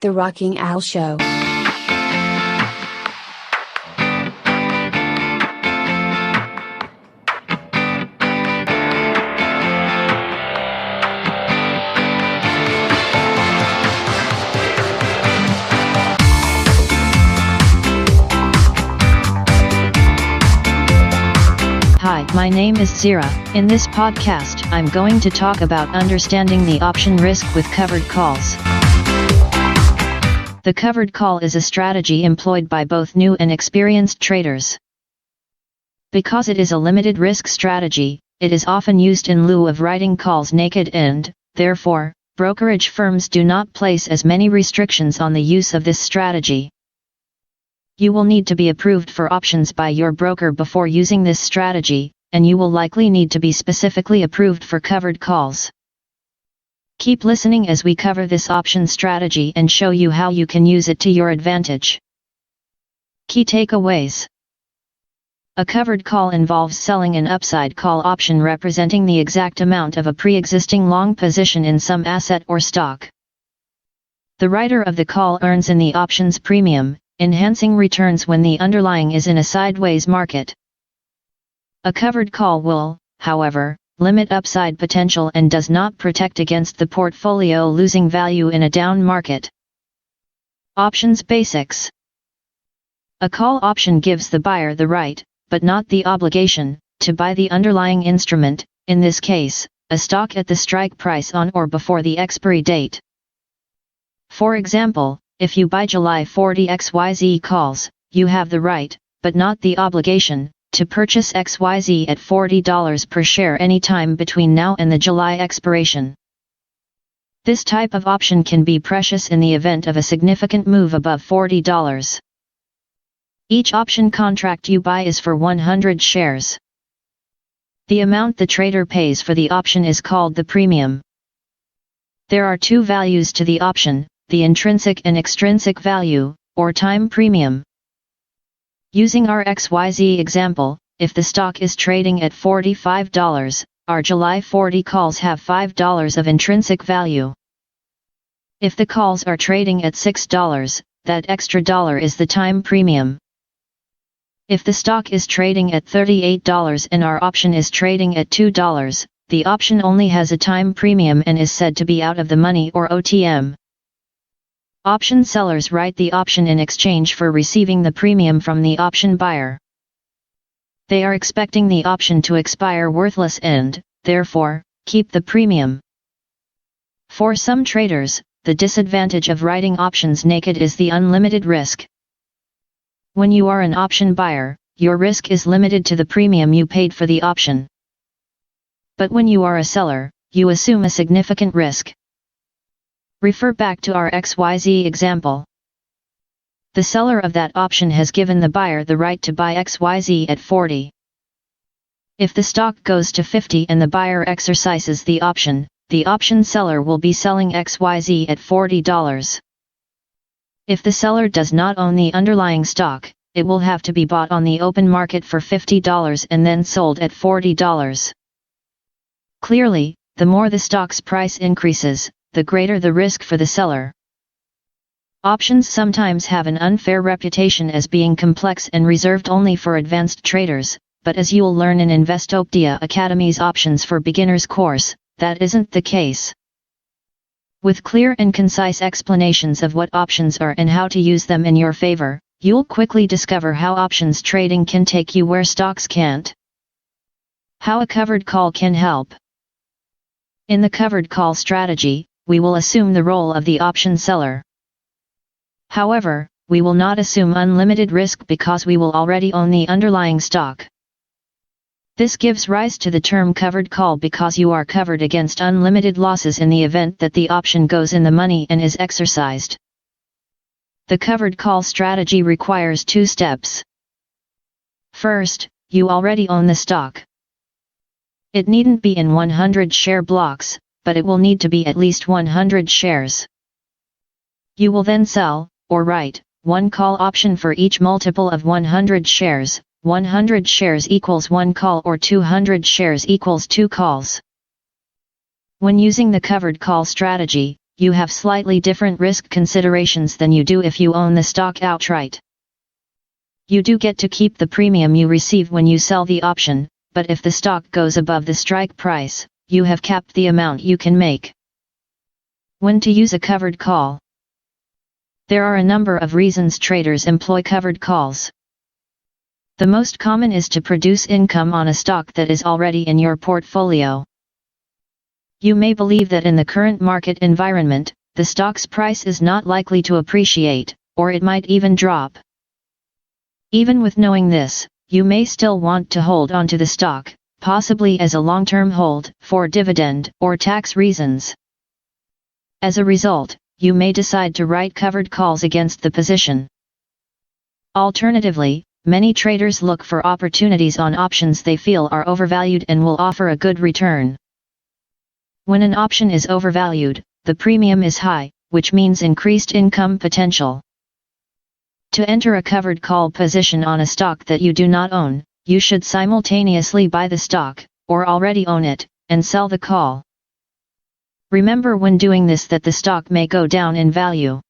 The Rocking Al Show. Hi, my name is Zira. In this podcast, I'm going to talk about understanding the option risk with covered calls. The covered call is a strategy employed by both new and experienced traders. Because it is a limited risk strategy, it is often used in lieu of writing calls naked and, therefore, brokerage firms do not place as many restrictions on the use of this strategy. You will need to be approved for options by your broker before using this strategy, and you will likely need to be specifically approved for covered calls. Keep listening as we cover this option strategy and show you how you can use it to your advantage. Key takeaways. A covered call involves selling an upside call option representing the exact amount of a pre-existing long position in some asset or stock. The writer of the call earns in the option's premium, enhancing returns when the underlying is in a sideways market. A covered call will, however, limit upside potential and does not protect against the portfolio losing value in a down market. Options basics. A call option gives the buyer the right, but not the obligation, to buy the underlying instrument, in this case, a stock at the strike price on or before the expiry date. For example, if you buy July 40 XYZ calls, you have the right, but not the obligation, to purchase XYZ at $40 per share anytime between now and the July expiration. This type of option can be precious in the event of a significant move above $40. Each option contract you buy is for 100 shares. The amount the trader pays for the option is called the premium. There are two values to the option, the intrinsic and extrinsic value, or time premium. Using our XYZ example, if the stock is trading at $45, our July 40 calls have $5 of intrinsic value. If the calls are trading at $6, that extra dollar is the time premium. If the stock is trading at $38 and our option is trading at $2, the option only has a time premium and is said to be out of the money or OTM. Option sellers write the option in exchange for receiving the premium from the option buyer. They are expecting the option to expire worthless and, therefore, keep the premium. For some traders, the disadvantage of writing options naked is the unlimited risk. When you are an option buyer, your risk is limited to the premium you paid for the option. But when you are a seller, you assume a significant risk. Refer back to our XYZ example. The seller of that option has given the buyer the right to buy XYZ at 40. If the stock goes to 50 and the buyer exercises the option seller will be selling XYZ at $40. If the seller does not own the underlying stock, it will have to be bought on the open market for $50 and then sold at $40. Clearly, the more the stock's price increases, the greater the risk for the seller. Options sometimes have an unfair reputation as being complex and reserved only for advanced traders, but as you'll learn in Investopedia Academy's Options for Beginners course, that isn't the case. With clear and concise explanations of what options are and how to use them in your favor, you'll quickly discover how options trading can take you where stocks can't. How a covered call can help. In the covered call strategy, we will assume the role of the option seller. However, we will not assume unlimited risk because we will already own the underlying stock. This gives rise to the term covered call because you are covered against unlimited losses in the event that the option goes in the money and is exercised. The covered call strategy requires two steps. First, you already own the stock. It needn't be in 100 share blocks, but it will need to be at least 100 shares. You will then sell, or write, one call option for each multiple of 100 shares, 100 shares equals one call or 200 shares equals two calls. When using the covered call strategy, you have slightly different risk considerations than you do if you own the stock outright. You do get to keep the premium you receive when you sell the option, but if the stock goes above the strike price, you have capped the amount you can make. When to use a covered call? There are a number of reasons traders employ covered calls. The most common is to produce income on a stock that is already in your portfolio. You may believe that in the current market environment, the stock's price is not likely to appreciate, or it might even drop. Even with knowing this, you may still want to hold onto the stock, possibly as a long-term hold, for dividend or tax reasons. As a result, you may decide to write covered calls against the position. Alternatively, many traders look for opportunities on options they feel are overvalued and will offer a good return. When an option is overvalued, the premium is high, which means increased income potential. To enter a covered call position on a stock that you do not own, you should simultaneously buy the stock, or already own it, and sell the call. Remember when doing this that the stock may go down in value.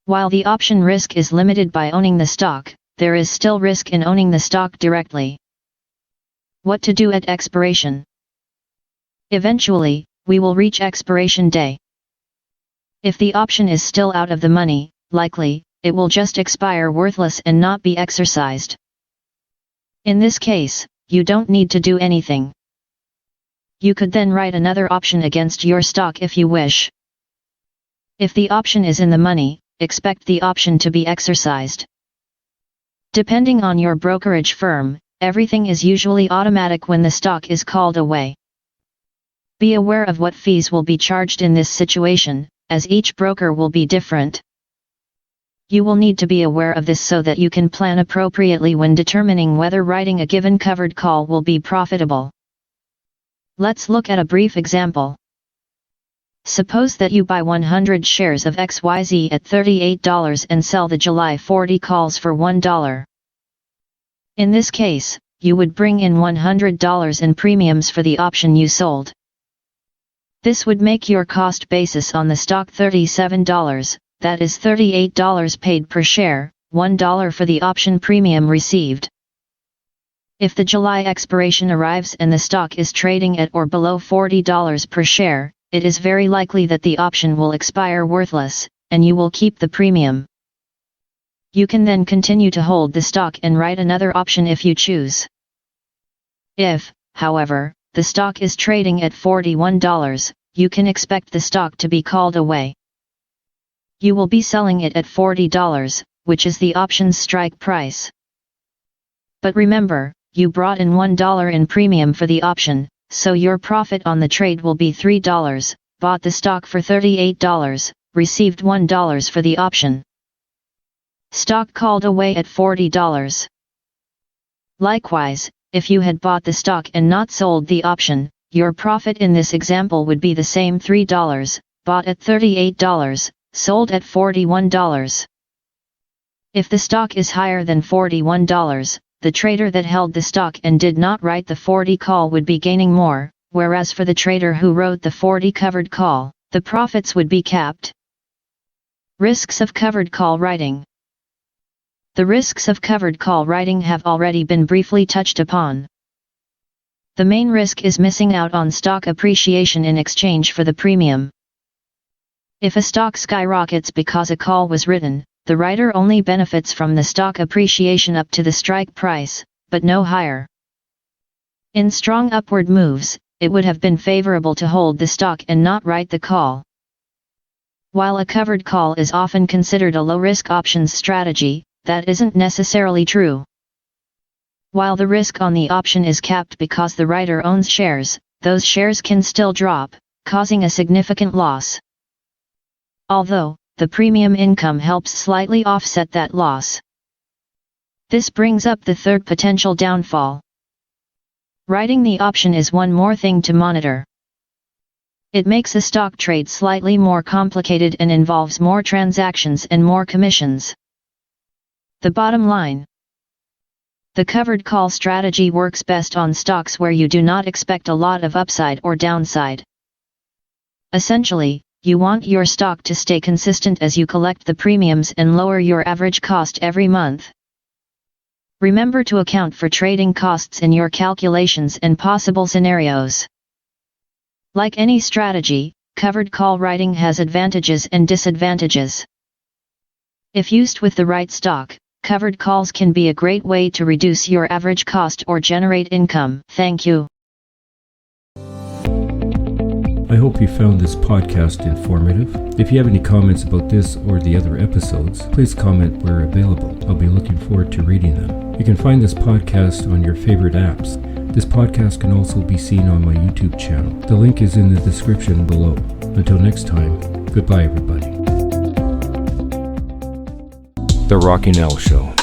While the option risk is limited by owning the stock, there is still risk in owning the stock directly. What to do at expiration? Eventually, we will reach expiration day. If the option is still out of the money, likely, it will just expire worthless and not be exercised. In this case, you don't need to do anything. You could then write another option against your stock if you wish. If the option is in the money, expect the option to be exercised. Depending on your brokerage firm, everything is usually automatic when the stock is called away. Be aware of what fees will be charged in this situation, as each broker will be different. You will need to be aware of this so that you can plan appropriately when determining whether writing a given covered call will be profitable. Let's look at a brief example. Suppose that you buy 100 shares of XYZ at $38 and sell the July 40 calls for $1. In this case, you would bring in $100 in premiums for the option you sold. This would make your cost basis on the stock $37, that is $38 paid per share, $1 for the option premium received. If the July expiration arrives and the stock is trading at or below $40 per share, it is very likely that the option will expire worthless, and you will keep the premium. You can then continue to hold the stock and write another option if you choose. If, however, the stock is trading at $41, you can expect the stock to be called away. You will be selling it at $40, which is the option's strike price. But remember, you brought in $1 in premium for the option, so your profit on the trade will be $3, bought the stock for $38, received $1 for the option. Stock called away at $40. Likewise, if you had bought the stock and not sold the option, your profit in this example would be the same $3, bought at $38, sold at $41. If the stock is higher than $41, the trader that held the stock and did not write the 40 call would be gaining more, whereas for the trader who wrote the 40 covered call, the profits would be capped. Risks of covered call writing. The risks of covered call writing have already been briefly touched upon. The main risk is missing out on stock appreciation in exchange for the premium. If a stock skyrockets because a call was written, the writer only benefits from the stock appreciation up to the strike price, but no higher. In strong upward moves, it would have been favorable to hold the stock and not write the call. While a covered call is often considered a low-risk options strategy, that isn't necessarily true. While the risk on the option is capped because the writer owns shares, those shares can still drop, causing a significant loss. Although, the premium income helps slightly offset that loss. This brings up the third potential downfall. Writing the option is one more thing to monitor. It makes a stock trade slightly more complicated and involves more transactions and more commissions. The bottom line. The covered call strategy works best on stocks where you do not expect a lot of upside or downside. Essentially, you want your stock to stay consistent as you collect the premiums and lower your average cost every month. Remember to account for trading costs in your calculations and possible scenarios. Like any strategy, covered call writing has advantages and disadvantages. If used with the right stock, covered calls can be a great way to reduce your average cost or generate income. Thank you. I hope you found this podcast informative. If you have any comments about this or the other episodes, please comment where available. I'll be looking forward to reading them. You can find this podcast on your favorite apps. This podcast can also be seen on my YouTube channel. The link is in the description below. Until next time, goodbye everybody. The Rocky Nell Show.